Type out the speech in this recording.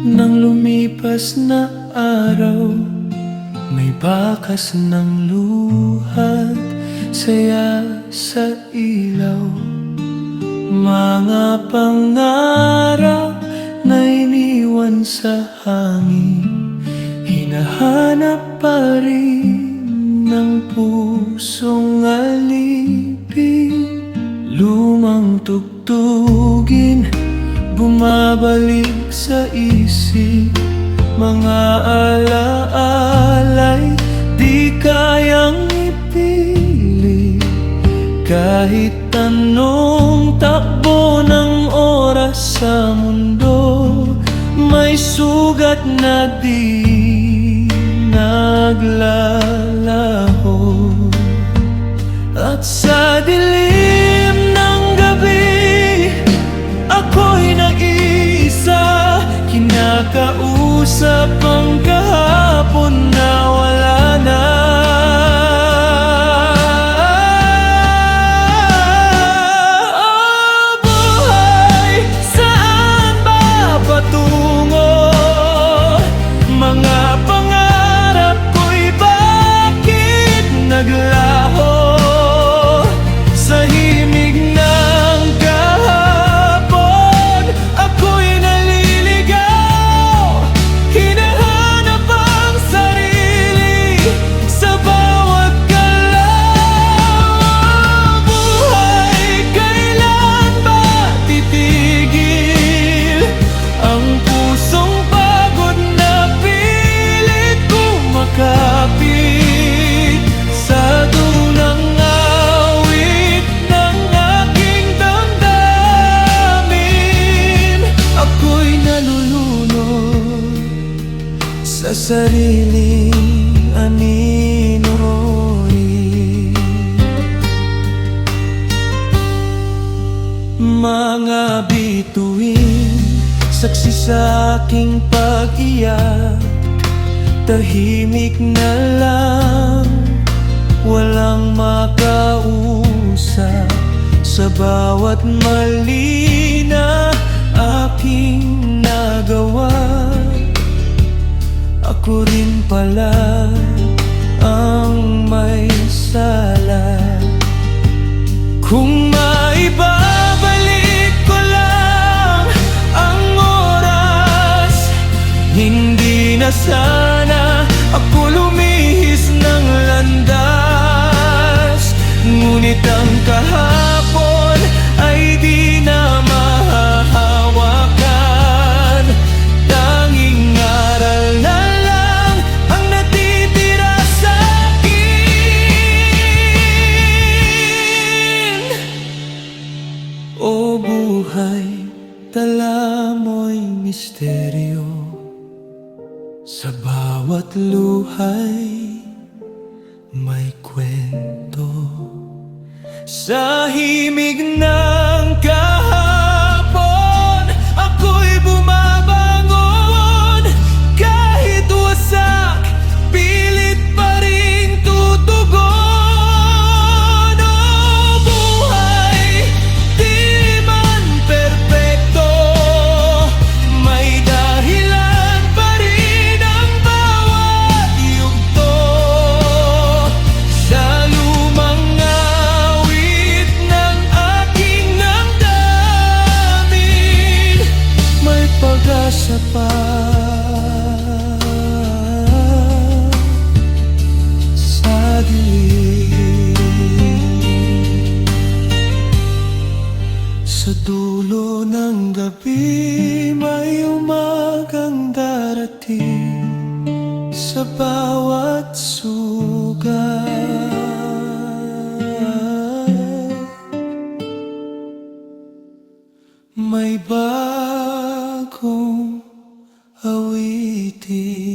ng lumipas na araw, may bakas ng luhat, saya sa ilaw. Mga pangarap na iniwan sa hangin, hinahanap pa rin ng pusong alipin. Lumang tugtugin, bumabalik sa isip, mga alaalay di kayang ipili. Kahit anong takbo ng oras sa mundo, may sugat na di naglalaho. At sa dilim ng gabi, ako'y nag-iisa, kinakausap ang kahapon na wala na. Oh, buhay, saan ba patungo? Mga pangarap ko'y bakit naglaho? Sa himig ng kahapon, ako'y naliligaw, hinahanap ang sarili sa bawat galaw. Buhay, kailan ba titigil ang pusong pagod na pilit kumakapit sa dunang awit ng aking damdamin? Ako'y nalulunod sa sariling anino-rin. Mga bituin, saksi sa aking pag-iyak, tahimik na lang, walang makausap. Sa bawat mali na aking nagawa, ako rin pala ang may sala. Kung maibabalik ko lang ang oras, hindi na sana ako lumihis ng landas. Ngunit ang kahapon ay di na mahahawakan, tanging aral na lang ang natitira sa akin. O buhay, dala mo'y misteryo, sa bawat luhay may kwento. Sa himig ng kahapon, ako'y bumabangon, kahit wasak, pilit pa rin tutugon. O buhay, di man perpekto, may dahilan pa rin ang bawat yugto. Sa lumang awit ng aking damdamin, may pag-asa pa. Sa dilim, sa dulo ng gabi, may umagang darating sa bawat sugat. May bagong awitin.